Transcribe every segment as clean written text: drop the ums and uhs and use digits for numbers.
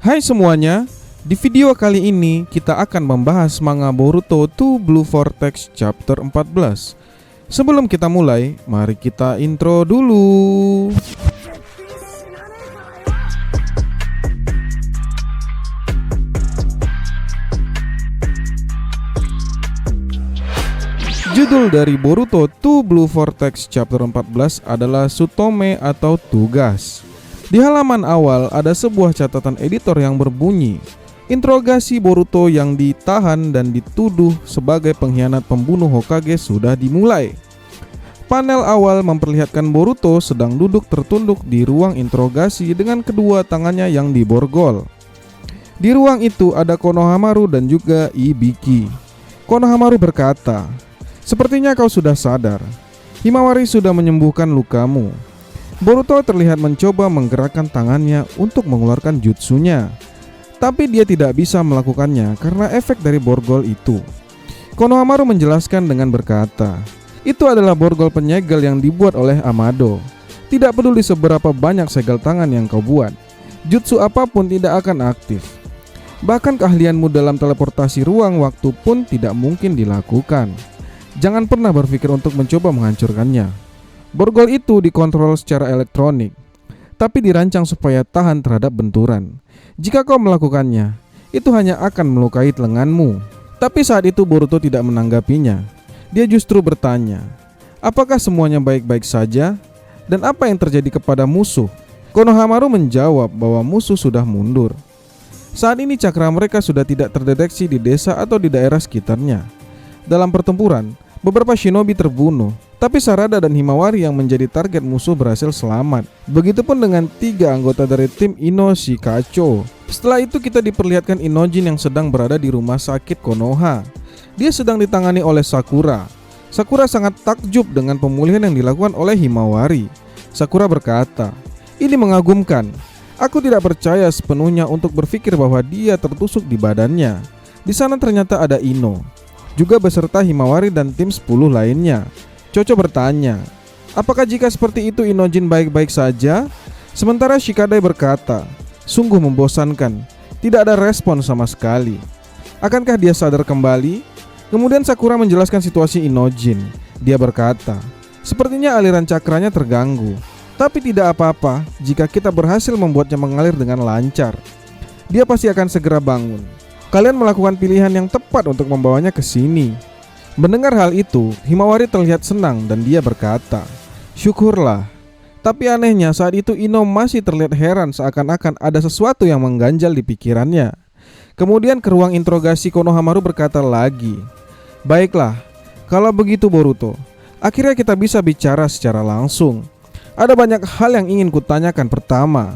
Hai semuanya, di video kali ini kita akan membahas manga Boruto to Blue Vortex chapter 14. Sebelum kita mulai, mari kita intro dulu. Judul dari Boruto to Blue Vortex chapter 14 adalah Sutome atau Tugas. Di halaman awal ada sebuah catatan editor yang berbunyi, interogasi Boruto yang ditahan dan dituduh sebagai pengkhianat pembunuh Hokage sudah dimulai. Panel awal memperlihatkan Boruto sedang duduk tertunduk di ruang interogasi dengan kedua tangannya yang diborgol. Di ruang itu ada Konohamaru dan juga Ibiki. Konohamaru berkata, "Sepertinya kau sudah sadar. Himawari sudah menyembuhkan lukamu." Boruto terlihat mencoba menggerakkan tangannya untuk mengeluarkan jutsunya, tapi dia tidak bisa melakukannya karena efek dari borgol itu. Konohamaru menjelaskan dengan berkata, "Itu adalah borgol penyegel yang dibuat oleh Amado. Tidak peduli seberapa banyak segel tangan yang kau buat, jutsu apapun tidak akan aktif. Bahkan keahlianmu dalam teleportasi ruang waktu pun tidak mungkin dilakukan. Jangan pernah berpikir untuk mencoba menghancurkannya. Borgol itu dikontrol secara elektronik, tapi dirancang supaya tahan terhadap benturan. Jika kau melakukannya, itu hanya akan melukai lenganmu." Tapi saat itu Boruto tidak menanggapinya. Dia justru bertanya, "Apakah semuanya baik-baik saja? Dan apa yang terjadi kepada musuh?" Konohamaru menjawab bahwa musuh sudah mundur. Saat ini cakra mereka sudah tidak terdeteksi di desa atau di daerah sekitarnya. Dalam pertempuran, beberapa shinobi terbunuh, tapi Sarada dan Himawari yang menjadi target musuh berhasil selamat. Begitupun dengan 3 anggota dari tim Ino Shikacho. Setelah itu kita diperlihatkan Inojin yang sedang berada di rumah sakit Konoha. Dia sedang ditangani oleh Sakura. Sakura sangat takjub dengan pemulihan yang dilakukan oleh Himawari. Sakura berkata, "Ini mengagumkan. Aku tidak percaya sepenuhnya untuk berpikir bahwa dia tertusuk di badannya. Di sana ternyata ada Ino, juga beserta Himawari dan tim 10 lainnya." Chocho bertanya, "Apakah jika seperti itu Inojin baik-baik saja?" Sementara Shikadai berkata, "Sungguh membosankan, tidak ada respon sama sekali. Akankah dia sadar kembali?" Kemudian Sakura menjelaskan situasi Inojin. Dia berkata, "Sepertinya aliran cakranya terganggu, tapi tidak apa-apa jika kita berhasil membuatnya mengalir dengan lancar. Dia pasti akan segera bangun. Kalian melakukan pilihan yang tepat untuk membawanya ke sini." Mendengar hal itu, Himawari terlihat senang dan dia berkata, "Syukurlah." Tapi anehnya saat itu Ino masih terlihat heran seakan-akan ada sesuatu yang mengganjal di pikirannya. Kemudian ke ruang interogasi Konohamaru berkata lagi, "Baiklah, kalau begitu Boruto, akhirnya kita bisa bicara secara langsung. Ada banyak hal yang ingin kutanyakan. Pertama,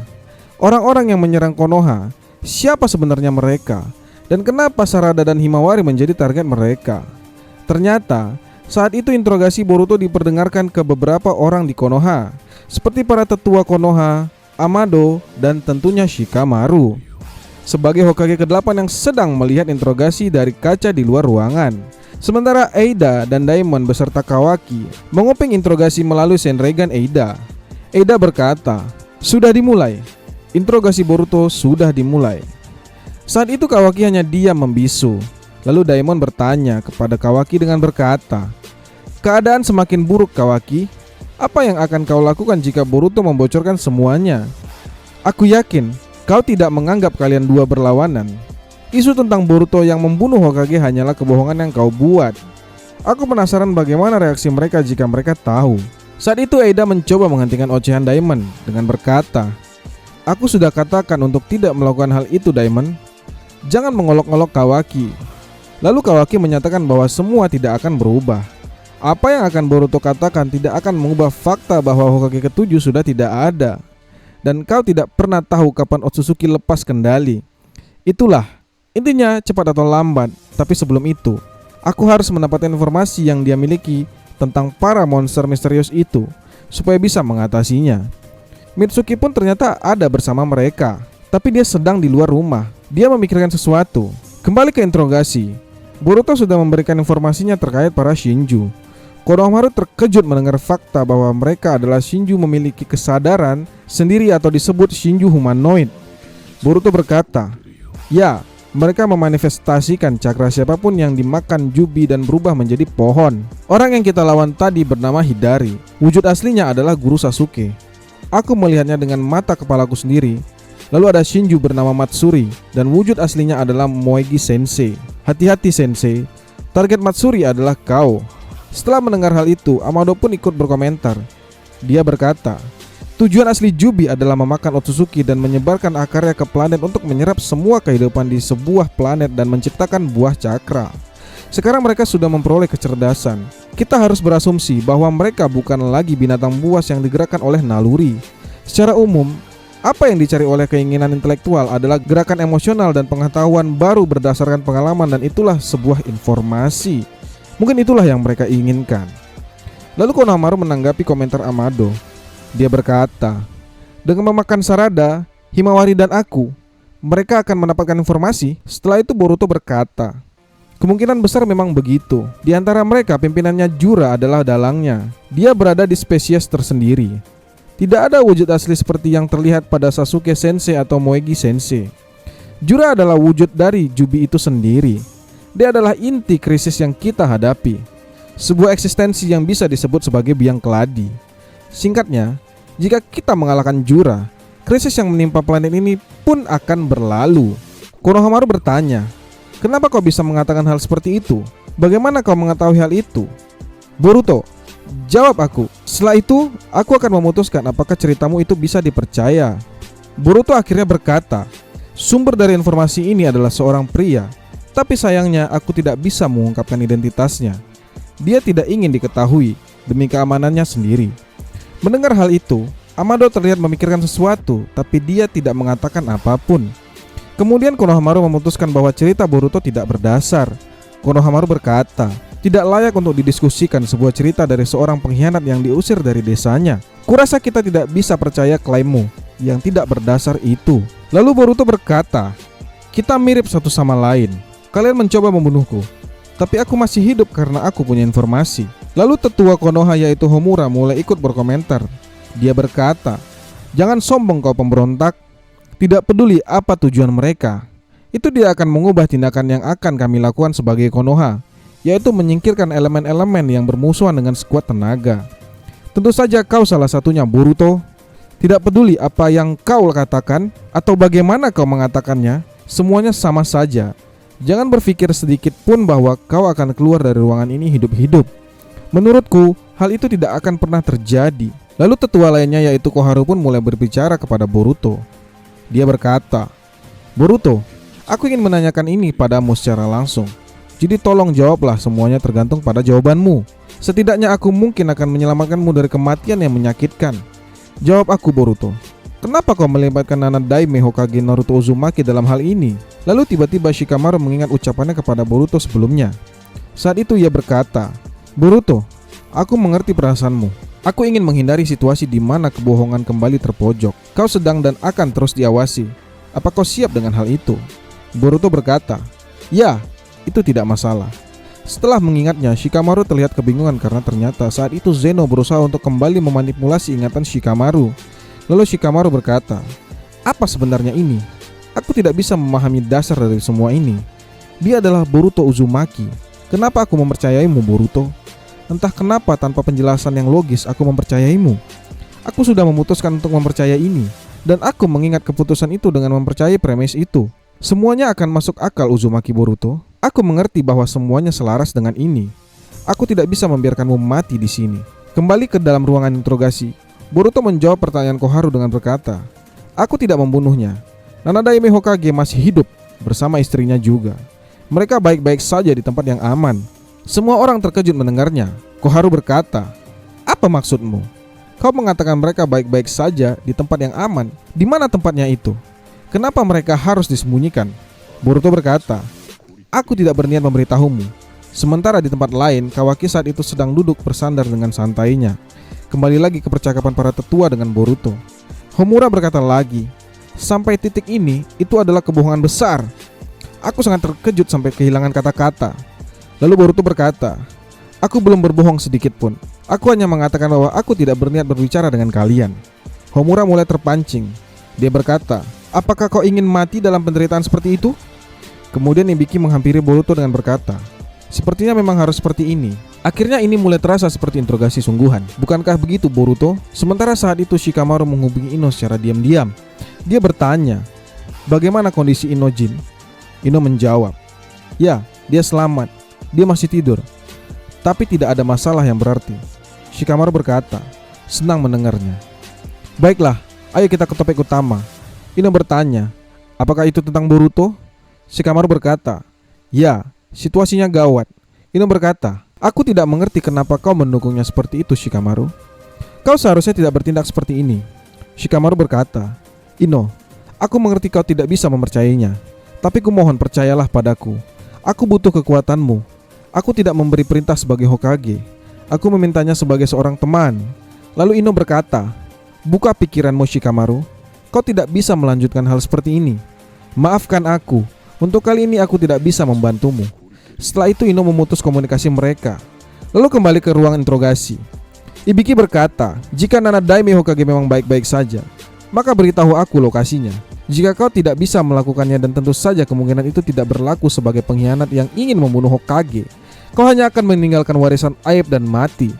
orang-orang yang menyerang Konoha, siapa sebenarnya mereka? Dan kenapa Sarada dan Himawari menjadi target mereka?" Ternyata, saat itu interogasi Boruto diperdengarkan ke beberapa orang di Konoha, seperti para tetua Konoha, Amado, dan tentunya Shikamaru. Sebagai Hokage ke-8 yang sedang melihat interogasi dari kaca di luar ruangan. Sementara Eida dan Daimon beserta Kawaki menguping interogasi melalui Senreigan Eida. Eida berkata, "Sudah dimulai. Interogasi Boruto sudah dimulai." Saat itu Kawaki hanya diam membisu. Lalu Daimon bertanya kepada Kawaki dengan berkata, "Keadaan semakin buruk Kawaki. Apa yang akan kau lakukan jika Boruto membocorkan semuanya? Aku yakin kau tidak menganggap kalian dua berlawanan. Isu tentang Boruto yang membunuh Hokage hanyalah kebohongan yang kau buat. Aku penasaran bagaimana reaksi mereka jika mereka tahu." Saat itu Eida mencoba menghentikan ocehan Daimon dengan berkata, "Aku sudah katakan untuk tidak melakukan hal itu Daimon. Jangan mengolok-olok Kawaki." Lalu Kawaki menyatakan bahwa semua tidak akan berubah. Apa yang akan Boruto katakan tidak akan mengubah fakta bahwa Hokage ke-7 sudah tidak ada. Dan kau tidak pernah tahu kapan Otsutsuki lepas kendali. Itulah, intinya cepat atau lambat. Tapi sebelum itu, aku harus mendapatkan informasi yang dia miliki tentang para monster misterius itu, supaya bisa mengatasinya. Mitsuki pun ternyata ada bersama mereka, tapi dia sedang di luar rumah. Dia memikirkan sesuatu. Kembali ke interogasi, Boruto sudah memberikan informasinya terkait para Shinju. Konohamaru terkejut mendengar fakta bahwa mereka adalah Shinju memiliki kesadaran sendiri atau disebut Shinju humanoid. Boruto berkata, "Ya, mereka memanifestasikan cakra siapapun yang dimakan Jubi dan berubah menjadi pohon. Orang yang kita lawan tadi bernama Hidari. Wujud aslinya adalah guru Sasuke. Aku melihatnya dengan mata kepalaku sendiri. Lalu ada Shinju bernama Matsuri dan wujud aslinya adalah Moegi Sensei. Hati-hati Sensei, target Matsuri adalah kau." Setelah mendengar hal itu, Amado pun ikut berkomentar. Dia berkata, "Tujuan asli Jubi adalah memakan Otsutsuki dan menyebarkan akarnya ke planet untuk menyerap semua kehidupan di sebuah planet dan menciptakan buah cakra. Sekarang mereka sudah memperoleh kecerdasan. Kita harus berasumsi bahwa mereka bukan lagi binatang buas yang digerakkan oleh naluri. Secara umum, apa yang dicari oleh keinginan intelektual adalah gerakan emosional dan pengetahuan baru berdasarkan pengalaman, dan itulah sebuah informasi. Mungkin itulah yang mereka inginkan." Lalu Konohamaru menanggapi komentar Amado. Dia berkata, "Dengan memakan Sarada, Himawari dan aku, mereka akan mendapatkan informasi." Setelah itu Boruto berkata, "Kemungkinan besar memang begitu. Di antara mereka pimpinannya Jura adalah dalangnya. Dia berada di spesies tersendiri. Tidak ada wujud asli seperti yang terlihat pada Sasuke Sensei atau Moegi Sensei. Jura adalah wujud dari Jubi itu sendiri. Dia adalah inti krisis yang kita hadapi. Sebuah eksistensi yang bisa disebut sebagai biang keladi. Singkatnya, jika kita mengalahkan Jura, krisis yang menimpa planet ini pun akan berlalu." Konohamaru bertanya, "Kenapa kau bisa mengatakan hal seperti itu? Bagaimana kau mengetahui hal itu?" "Boruto, jawab aku. Setelah itu, aku akan memutuskan apakah ceritamu itu bisa dipercaya." Boruto akhirnya berkata, "Sumber dari informasi ini adalah seorang pria. Tapi sayangnya aku tidak bisa mengungkapkan identitasnya. Dia tidak ingin diketahui demi keamanannya sendiri." Mendengar hal itu, Amado terlihat memikirkan sesuatu, tapi dia tidak mengatakan apapun. Kemudian Konohamaru memutuskan bahwa cerita Boruto tidak berdasar. Konohamaru berkata, "Tidak layak untuk didiskusikan sebuah cerita dari seorang pengkhianat yang diusir dari desanya. Kurasa kita tidak bisa percaya klaimmu yang tidak berdasar itu." Lalu Boruto berkata, "Kita mirip satu sama lain. Kalian mencoba membunuhku, tapi aku masih hidup karena aku punya informasi." Lalu tetua Konoha yaitu Homura mulai ikut berkomentar. Dia berkata, "Jangan sombong kau pemberontak. Tidak peduli apa tujuan mereka, itu tidak akan mengubah tindakan yang akan kami lakukan sebagai Konoha, yaitu menyingkirkan elemen-elemen yang bermusuhan dengan sekuat tenaga. Tentu saja kau salah satunya, Boruto. Tidak peduli apa yang kau katakan atau bagaimana kau mengatakannya, semuanya sama saja. Jangan berpikir sedikit pun bahwa kau akan keluar dari ruangan ini hidup-hidup. Menurutku, hal itu tidak akan pernah terjadi." Lalu tetua lainnya yaitu Koharu pun mulai berbicara kepada Boruto. Dia berkata, "Boruto, aku ingin menanyakan ini padamu secara langsung. Jadi tolong jawablah, semuanya tergantung pada jawabanmu. Setidaknya aku mungkin akan menyelamatkanmu dari kematian yang menyakitkan. Jawab aku, Boruto. Kenapa kau melibatkan Nana Daime Hokage Naruto Uzumaki dalam hal ini?" Lalu tiba-tiba Shikamaru mengingat ucapannya kepada Boruto sebelumnya. Saat itu ia berkata, "Boruto, aku mengerti perasaanmu. Aku ingin menghindari situasi di mana kebohongan kembali terpojok. Kau sedang dan akan terus diawasi. Apa kau siap dengan hal itu?" Boruto berkata, "Ya, itu tidak masalah." Setelah mengingatnya, Shikamaru terlihat kebingungan karena ternyata saat itu Zeno berusaha untuk kembali memanipulasi ingatan Shikamaru. Lalu Shikamaru berkata, "Apa sebenarnya ini? Aku tidak bisa memahami dasar dari semua ini. Dia adalah Boruto Uzumaki. Kenapa aku mempercayaimu, Boruto? Entah kenapa tanpa penjelasan yang logis aku mempercayaimu. Aku sudah memutuskan untuk mempercayai ini, dan aku mengingat keputusan itu dengan mempercayai premis itu. Semuanya akan masuk akal, Uzumaki Boruto. Aku mengerti bahwa semuanya selaras dengan ini. Aku tidak bisa membiarkanmu mati di sini." Kembali ke dalam ruangan interogasi, Boruto menjawab pertanyaan Koharu dengan berkata, "Aku tidak membunuhnya. Nana Daime Hokage masih hidup bersama istrinya juga. Mereka baik-baik saja di tempat yang aman." Semua orang terkejut mendengarnya. Koharu berkata, "Apa maksudmu? Kau mengatakan mereka baik-baik saja di tempat yang aman. Di mana tempatnya itu? Kenapa mereka harus disembunyikan?" Boruto berkata, "Aku tidak berniat memberitahumu." Sementara di tempat lain, Kawaki saat itu sedang duduk bersandar dengan santainya. Kembali lagi ke percakapan para tetua dengan Boruto. Homura berkata lagi, "Sampai titik ini, itu adalah kebohongan besar. Aku sangat terkejut sampai kehilangan kata-kata." Lalu Boruto berkata, "Aku belum berbohong sedikit pun. Aku hanya mengatakan bahwa aku tidak berniat berbicara dengan kalian." Homura mulai terpancing. Dia berkata, Apakah kau ingin mati dalam penderitaan seperti itu? Kemudian Ibiki menghampiri Boruto dengan berkata, sepertinya memang harus seperti ini. Akhirnya ini mulai terasa seperti interogasi sungguhan. Bukankah begitu Boruto? Sementara saat itu Shikamaru menghubungi Ino secara diam-diam. Dia bertanya, bagaimana kondisi Ino Jin? Ino menjawab, ya, dia selamat. Dia masih tidur. Tapi tidak ada masalah yang berarti. Shikamaru berkata, senang mendengarnya. Baiklah, ayo kita ke topik utama. Ino bertanya, apakah itu tentang Boruto? Shikamaru berkata, ya, situasinya gawat. Ino berkata, aku tidak mengerti kenapa kau mendukungnya seperti itu, Shikamaru. Kau seharusnya tidak bertindak seperti ini. Shikamaru berkata, Ino, aku mengerti kau tidak bisa mempercayainya, tapi kumohon percayalah padaku. Aku butuh kekuatanmu. Aku tidak memberi perintah sebagai Hokage. Aku memintanya sebagai seorang teman. Lalu Ino berkata, buka pikiranmu Shikamaru. Kau tidak bisa melanjutkan hal seperti ini. Maafkan aku. Untuk kali ini aku tidak bisa membantumu. Setelah itu Ino memutus komunikasi mereka, lalu kembali ke ruang interogasi. Ibiki berkata, jika Nana Daime Hokage memang baik-baik saja, maka beritahu aku lokasinya. Jika kau tidak bisa melakukannya, dan tentu saja kemungkinan itu tidak berlaku sebagai pengkhianat yang ingin membunuh Hokage, kau hanya akan meninggalkan warisan aib dan mati.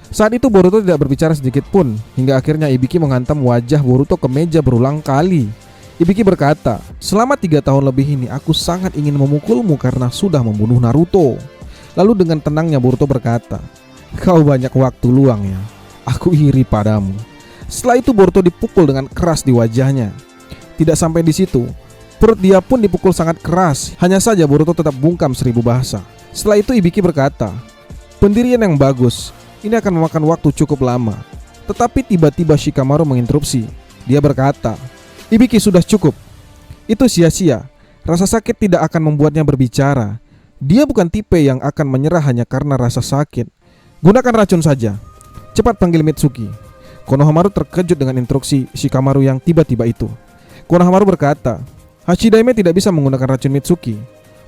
Saat itu Boruto tidak berbicara sedikit pun, hingga akhirnya Ibiki menghantam wajah Boruto ke meja berulang kali. Ibiki berkata, selama 3 tahun lebih ini aku sangat ingin memukulmu karena sudah membunuh Naruto. Lalu dengan tenangnya Boruto berkata, kau banyak waktu luang ya. Aku iri padamu. Setelah itu Boruto dipukul dengan keras di wajahnya. Tidak sampai di situ, perut dia pun dipukul sangat keras. Hanya saja Boruto tetap bungkam 1000 bahasa. Setelah itu Ibiki berkata, pendirian yang bagus. Ini akan memakan waktu cukup lama. Tetapi tiba-tiba Shikamaru menginterupsi. Dia berkata, Ibiki, sudah cukup. Itu sia-sia. Rasa sakit tidak akan membuatnya berbicara. Dia bukan tipe yang akan menyerah hanya karena rasa sakit. Gunakan racun saja. Cepat panggil Mitsuki. Konohamaru terkejut dengan instruksi Shikamaru yang tiba-tiba itu. Konohamaru berkata, Hashidaime tidak bisa menggunakan racun Mitsuki.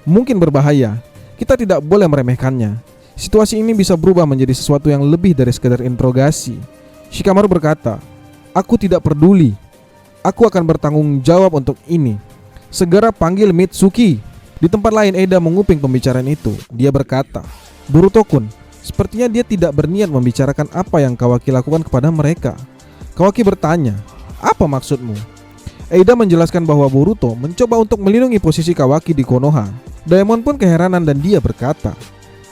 Mungkin berbahaya. Kita tidak boleh meremehkannya. Situasi ini bisa berubah menjadi sesuatu yang lebih dari sekedar interogasi. Shikamaru berkata, aku tidak peduli. Aku akan bertanggung jawab untuk ini. Segera panggil Mitsuki. Di tempat lain Eida menguping pembicaraan itu. Dia berkata, Boruto-kun, sepertinya dia tidak berniat membicarakan apa yang Kawaki lakukan kepada mereka. Kawaki bertanya, apa maksudmu? Eida menjelaskan bahwa Boruto mencoba untuk melindungi posisi Kawaki di Konoha. Daemon pun keheranan dan dia berkata,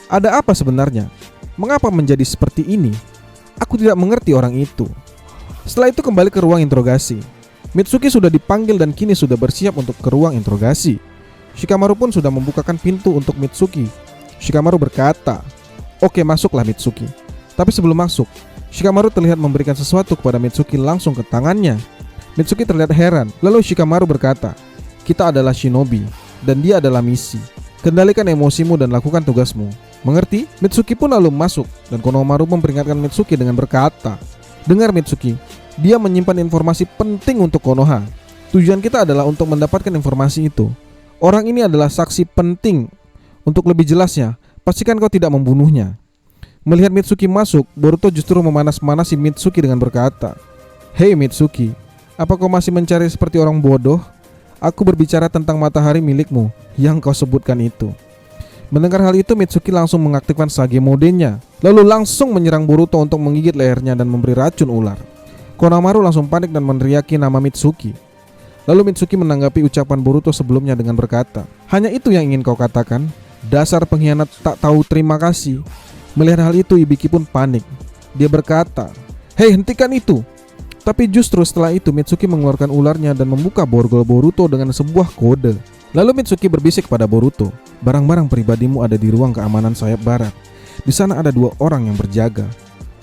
ada apa sebenarnya? Mengapa menjadi seperti ini? Aku tidak mengerti orang itu. Setelah itu kembali ke ruang interogasi. Mitsuki sudah dipanggil dan kini sudah bersiap untuk ke ruang interogasi. Shikamaru pun sudah membukakan pintu untuk Mitsuki. Shikamaru berkata, oke, masuklah Mitsuki. Tapi sebelum masuk, Shikamaru terlihat memberikan sesuatu kepada Mitsuki langsung ke tangannya. Mitsuki terlihat heran. Lalu Shikamaru berkata, kita adalah shinobi dan dia adalah misi. Kendalikan emosimu dan lakukan tugasmu. Mengerti? Mitsuki pun lalu masuk dan Konohamaru memperingatkan Mitsuki dengan berkata, dengar Mitsuki, dia menyimpan informasi penting untuk Konoha. Tujuan kita adalah untuk mendapatkan informasi itu. Orang ini adalah saksi penting. Untuk lebih jelasnya, pastikan kau tidak membunuhnya. Melihat Mitsuki masuk, Boruto justru memanas-manasi Mitsuki dengan berkata, hei Mitsuki, apa kau masih mencari seperti orang bodoh? Aku berbicara tentang matahari milikmu yang kau sebutkan itu. Mendengar hal itu, Mitsuki langsung mengaktifkan Sage Mode-nya, lalu langsung menyerang Boruto untuk menggigit lehernya dan memberi racun ular. Konohamaru langsung panik dan meneriaki nama Mitsuki. Lalu Mitsuki menanggapi ucapan Boruto sebelumnya dengan berkata, hanya itu yang ingin kau katakan? Dasar pengkhianat tak tahu terima kasih. Melihat hal itu, Ibiki pun panik. Dia berkata, hei, hentikan itu. Tapi justru setelah itu Mitsuki mengeluarkan ularnya dan membuka borgol Boruto dengan sebuah kode. Lalu Mitsuki berbisik pada Boruto, barang-barang pribadimu ada di ruang keamanan sayap barat. Di sana ada 2 orang yang berjaga.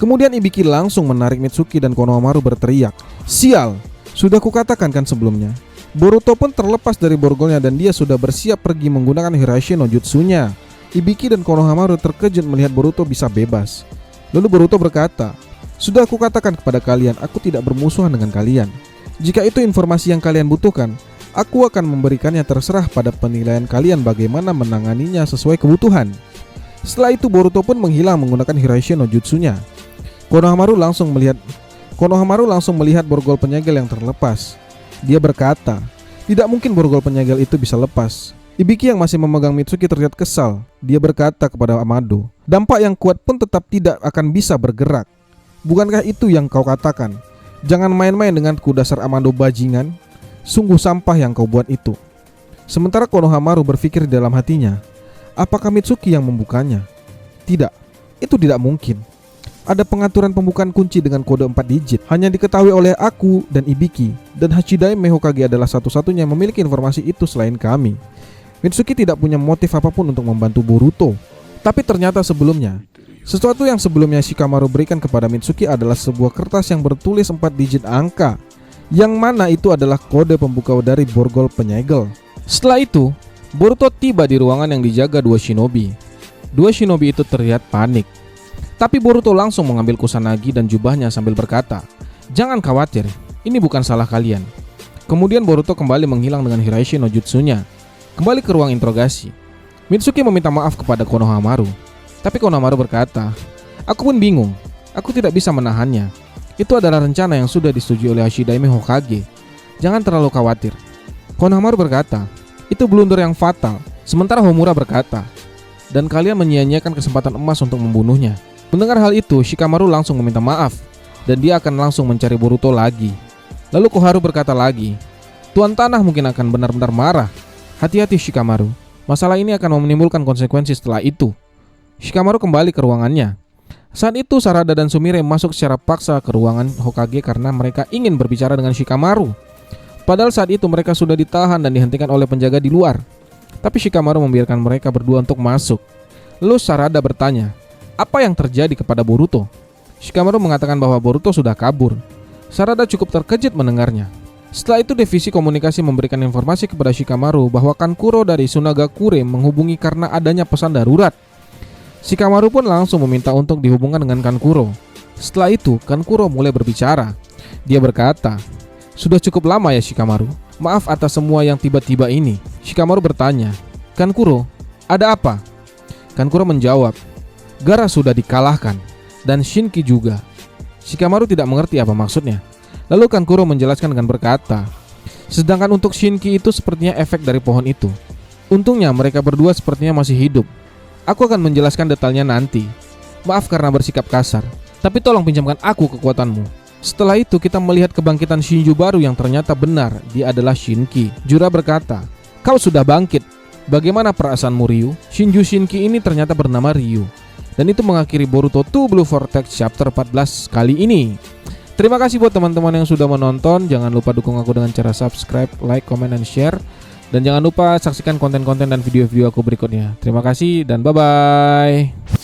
Kemudian Ibiki langsung menarik Mitsuki dan Konohamaru berteriak, sial, sudah kukatakan kan sebelumnya. Boruto pun terlepas dari borgolnya dan dia sudah bersiap pergi menggunakan Hirashi no Jutsunya. Ibiki dan Konohamaru terkejut melihat Boruto bisa bebas. Lalu Boruto berkata, sudah kukatakan kepada kalian, aku tidak bermusuhan dengan kalian. Jika itu informasi yang kalian butuhkan, aku akan memberikannya, terserah pada penilaian kalian bagaimana menanganinya sesuai kebutuhan. Setelah itu Boruto pun menghilang menggunakan Hirashi no Jutsunya. Konohamaru langsung melihat borgol penyegel yang terlepas. Dia berkata, Tidak mungkin borgol penyegel itu bisa lepas. Ibiki yang masih memegang Mitsuki terlihat kesal. Dia berkata kepada Amado, dampak yang kuat pun tetap tidak akan bisa bergerak. Bukankah itu yang kau katakan? Jangan main-main denganku dasar Amado bajingan. Sungguh sampah yang kau buat itu. Sementara Konohamaru berpikir di dalam hatinya, apakah Mitsuki yang membukanya? Tidak, itu tidak mungkin. Ada pengaturan pembukaan kunci dengan kode 4 digit. Hanya diketahui oleh aku dan Ibiki. Dan Hachidaime Hokage adalah satu-satunya yang memiliki informasi itu selain kami. Mitsuki tidak punya motif apapun untuk membantu Boruto. Tapi ternyata sebelumnya, sesuatu yang sebelumnya Shikamaru berikan kepada Mitsuki adalah sebuah kertas yang bertulis 4 digit angka, yang mana itu adalah kode pembuka dari borgol penyegel. Setelah itu, Boruto tiba di ruangan yang dijaga dua shinobi. Dua shinobi itu terlihat panik. Tapi Boruto langsung mengambil kusanagi dan jubahnya sambil berkata, jangan khawatir, ini bukan salah kalian. Kemudian Boruto kembali menghilang dengan Hiraishi no Jutsunya. Kembali ke ruang interogasi. Mitsuki meminta maaf kepada Konohamaru. Tapi Konohamaru berkata, aku pun bingung, aku tidak bisa menahannya. Itu adalah rencana yang sudah disetujui oleh Hachidaime Hokage. Jangan terlalu khawatir. Konohamaru berkata, itu blunder yang fatal. Sementara Homura berkata, dan kalian menyia-nyiakan kesempatan emas untuk membunuhnya. Mendengar hal itu, Shikamaru langsung meminta maaf dan dia akan langsung mencari Boruto lagi. Lalu Koharu berkata lagi, Tuan Tanah mungkin akan benar-benar marah. Hati-hati Shikamaru, masalah ini akan menimbulkan konsekuensi setelah itu. Shikamaru kembali ke ruangannya. Saat itu Sarada dan Sumire masuk secara paksa ke ruangan Hokage karena mereka ingin berbicara dengan Shikamaru. Padahal saat itu mereka sudah ditahan dan dihentikan oleh penjaga di luar. Tapi Shikamaru membiarkan mereka berdua untuk masuk. Lalu Sarada bertanya, apa yang terjadi kepada Boruto? Shikamaru mengatakan bahwa Boruto sudah kabur. Sarada cukup terkejut mendengarnya. Setelah itu divisi komunikasi memberikan informasi kepada Shikamaru bahwa Kankuro dari Sunagakure menghubungi karena adanya pesan darurat. Shikamaru pun langsung meminta untuk dihubungkan dengan Kankuro. Setelah itu Kankuro mulai berbicara. Dia berkata, sudah cukup lama ya Shikamaru, maaf atas semua yang tiba-tiba ini. Shikamaru bertanya, Kankuro, ada apa? Kankuro menjawab, Gaara sudah dikalahkan, dan Shinki juga. Shikamaru tidak mengerti apa maksudnya. Lalu Kankuro menjelaskan dengan berkata, sedangkan untuk Shinki itu sepertinya efek dari pohon itu. Untungnya mereka berdua sepertinya masih hidup. Aku akan menjelaskan detailnya nanti. Maaf karena bersikap kasar, tapi tolong pinjamkan aku kekuatanmu. Setelah itu kita melihat kebangkitan Shinju baru yang ternyata benar, dia adalah Shinki. Jura berkata, kau sudah bangkit. Bagaimana perasaanmu Ryu? Shinju Shinki ini ternyata bernama Ryu. Dan itu mengakhiri Boruto 2 Blue Vortex chapter 14 kali ini. Terima kasih buat teman-teman yang sudah menonton. Jangan lupa dukung aku dengan cara subscribe, like, comment, dan share. Dan jangan lupa saksikan konten-konten dan video-video aku berikutnya. Terima kasih dan bye-bye.